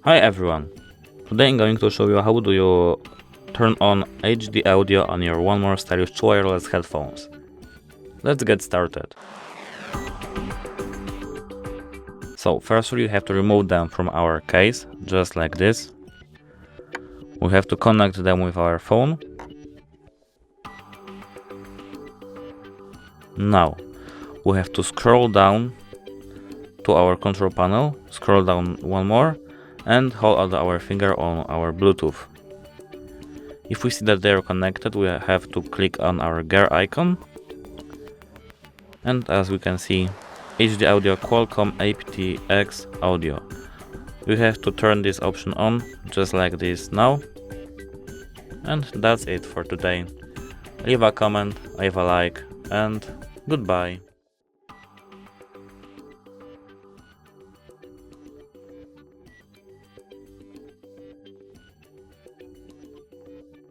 Hi everyone! Today I'm going to show you how do you turn on HD audio on your One More stylish wireless headphones. Let's get started. So firstly you have to remove them from our case, just like this. We have to connect them with our phone. Now we have to scroll down to our control panel, scroll down one more and hold our finger on our Bluetooth. If we see that they are connected, we have to click on our gear icon. And as we can see, HD audio Qualcomm aptX audio. We have to turn this option on, just like this now. And that's it for today. Leave a comment, leave a like, and goodbye.